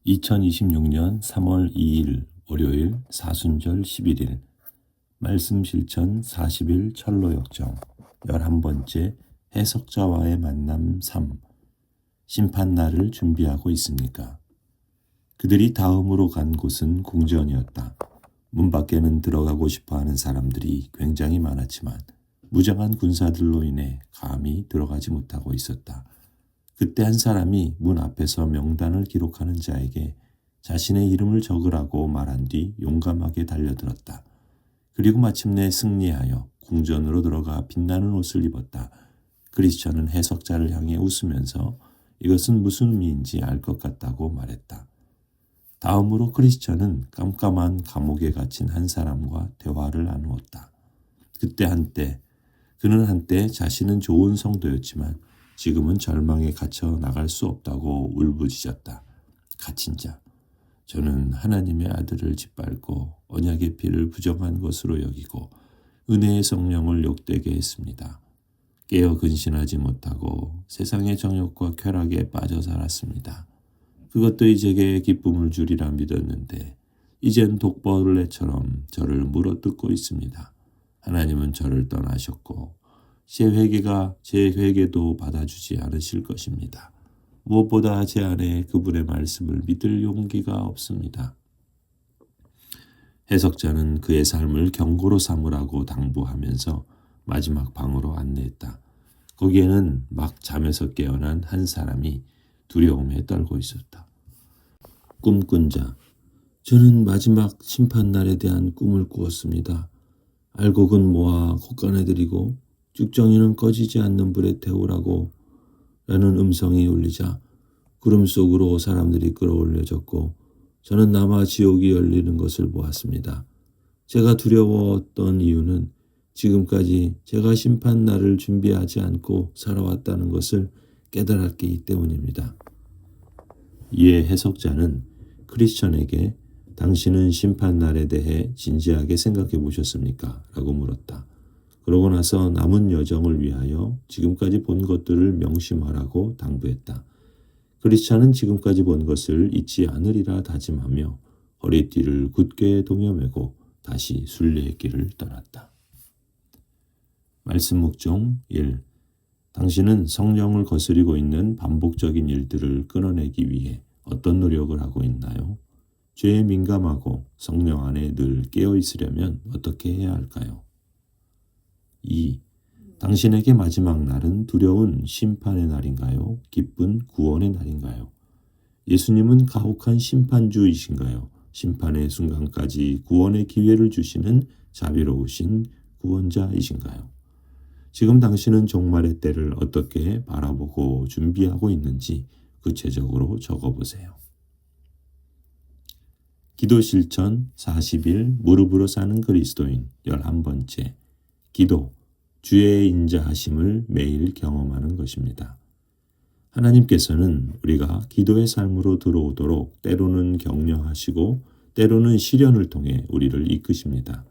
2026년 3월 2일 월요일 사순절 11일 말씀 실천 40일 철로 역정 11번째 해석자와의 만남 3 심판날을 준비하고 있습니까? 그들이 다음으로 간 곳은 궁전이었다. 문 밖에는 들어가고 싶어하는 사람들이 굉장히 많았지만 무장한 군사들로 인해 감히 들어가지 못하고 있었다. 그때 한 사람이 문 앞에서 명단을 기록하는 자에게 자신의 이름을 적으라고 말한 뒤 용감하게 달려들었다. 그리고 마침내 승리하여 궁전으로 들어가 빛나는 옷을 입었다. 크리스천은 해석자를 향해 웃으면서 이것은 무슨 의미인지 알 것 같다고 말했다. 다음으로 크리스천은 깜깜한 감옥에 갇힌 한 사람과 대화를 나누었다. 그는 한때 자신은 좋은 성도였지만 지금은 절망에 갇혀 나갈 수 없다고 울부짖었다. 갇힌 자. 저는 하나님의 아들을 짓밟고 언약의 피를 부정한 것으로 여기고 은혜의 성령을 욕되게 했습니다. 깨어 근신하지 못하고 세상의 정욕과 쾌락에 빠져 살았습니다. 그것들이 제게 기쁨을 주리라 믿었는데 이젠 독벌레처럼 저를 물어뜯고 있습니다. 하나님은 저를 떠나셨고 제 회개도 받아주지 않으실 것입니다. 무엇보다 제 안에 그분의 말씀을 믿을 용기가 없습니다. 해석자는 그의 삶을 경고로 삼으라고 당부하면서 마지막 방으로 안내했다. 거기에는 막 잠에서 깨어난 한 사람이 두려움에 떨고 있었다. 꿈꾼 자. 저는 마지막 심판날에 대한 꿈을 꾸었습니다. 알곡은 모아 곶간에 들이고 죽정이는 꺼지지 않는 불에 태우라고 라는 음성이 울리자 구름 속으로 사람들이 끌어올려졌고 저는 남아 지옥이 열리는 것을 보았습니다. 제가 두려웠던 이유는 지금까지 제가 심판날을 준비하지 않고 살아왔다는 것을 깨달았기 때문입니다. 이에 해석자는 크리스천에게 당신은 심판날에 대해 진지하게 생각해 보셨습니까? 라고 물었다. 그러고 나서 남은 여정을 위하여 지금까지 본 것들을 명심하라고 당부했다. 크리스찬은 지금까지 본 것을 잊지 않으리라 다짐하며 허리띠를 굳게 동여매고 다시 순례의 길을 떠났다. 말씀 묵종 1. 당신은 성령을 거스리고 있는 반복적인 일들을 끊어내기 위해 어떤 노력을 하고 있나요? 죄에 민감하고 성령 안에 늘 깨어 있으려면 어떻게 해야 할까요? 2. 당신에게 마지막 날은 두려운 심판의 날인가요? 기쁜 구원의 날인가요? 예수님은 가혹한 심판주이신가요? 심판의 순간까지 구원의 기회를 주시는 자비로우신 구원자이신가요? 지금 당신은 종말의 때를 어떻게 바라보고 준비하고 있는지 구체적으로 적어보세요. 기도 실천 40일 무릎으로 사는 그리스도인 11번째 기도, 주의 인자하심을 매일 경험하는 것입니다. 하나님께서는 우리가 기도의 삶으로 들어오도록 때로는 격려하시고 때로는 시련을 통해 우리를 이끄십니다.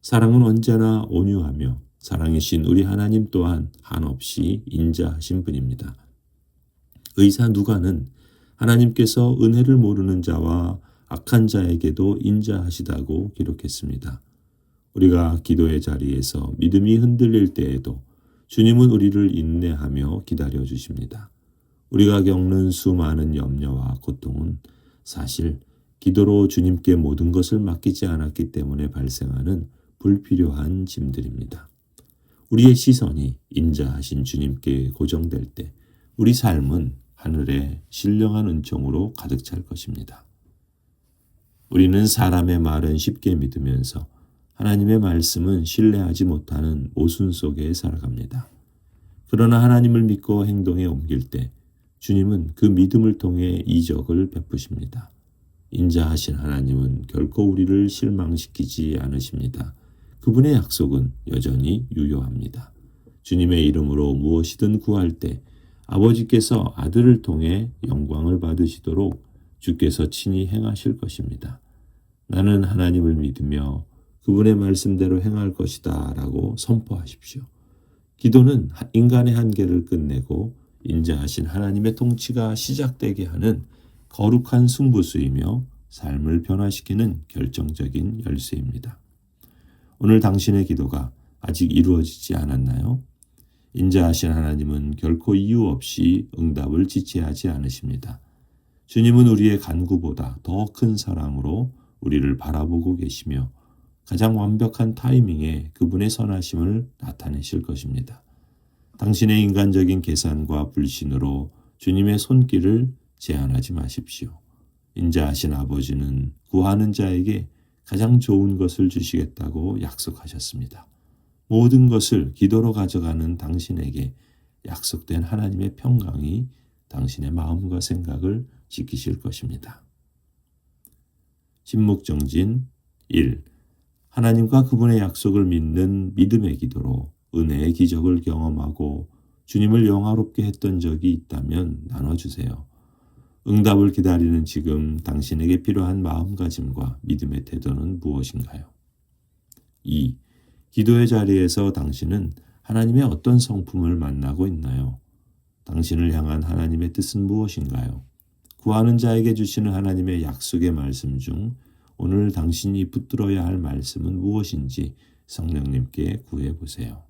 사랑은 언제나 온유하며 사랑이신 우리 하나님 또한 한없이 인자하신 분입니다. 의사 누가는 하나님께서 은혜를 모르는 자와 악한 자에게도 인자하시다고 기록했습니다. 우리가 기도의 자리에서 믿음이 흔들릴 때에도 주님은 우리를 인내하며 기다려 주십니다. 우리가 겪는 수많은 염려와 고통은 사실 기도로 주님께 모든 것을 맡기지 않았기 때문에 발생하는 불필요한 짐들입니다. 우리의 시선이 인자하신 주님께 고정될 때 우리 삶은 하늘의 신령한 은총으로 가득 찰 것입니다. 우리는 사람의 말은 쉽게 믿으면서 하나님의 말씀은 신뢰하지 못하는 모순 속에 살아갑니다. 그러나 하나님을 믿고 행동에 옮길 때 주님은 그 믿음을 통해 이적을 베푸십니다. 인자하신 하나님은 결코 우리를 실망시키지 않으십니다. 그분의 약속은 여전히 유효합니다. 주님의 이름으로 무엇이든 구할 때 아버지께서 아들을 통해 영광을 받으시도록 주께서 친히 행하실 것입니다. 나는 하나님을 믿으며 그분의 말씀대로 행할 것이다 라고 선포하십시오. 기도는 인간의 한계를 끝내고 인자하신 하나님의 통치가 시작되게 하는 거룩한 승부수이며 삶을 변화시키는 결정적인 열쇠입니다. 오늘 당신의 기도가 아직 이루어지지 않았나요? 인자하신 하나님은 결코 이유 없이 응답을 지체하지 않으십니다. 주님은 우리의 간구보다 더 큰 사랑으로 우리를 바라보고 계시며 가장 완벽한 타이밍에 그분의 선하심을 나타내실 것입니다. 당신의 인간적인 계산과 불신으로 주님의 손길을 제한하지 마십시오. 인자하신 아버지는 구하는 자에게 가장 좋은 것을 주시겠다고 약속하셨습니다. 모든 것을 기도로 가져가는 당신에게 약속된 하나님의 평강이 당신의 마음과 생각을 지키실 것입니다. 침묵정진 1. 하나님과 그분의 약속을 믿는 믿음의 기도로 은혜의 기적을 경험하고 주님을 영화롭게 했던 적이 있다면 나눠주세요. 응답을 기다리는 지금 당신에게 필요한 마음가짐과 믿음의 태도는 무엇인가요? 2. 기도의 자리에서 당신은 하나님의 어떤 성품을 만나고 있나요? 당신을 향한 하나님의 뜻은 무엇인가요? 구하는 자에게 주시는 하나님의 약속의 말씀 중 오늘 당신이 붙들어야 할 말씀은 무엇인지 성령님께 구해 보세요.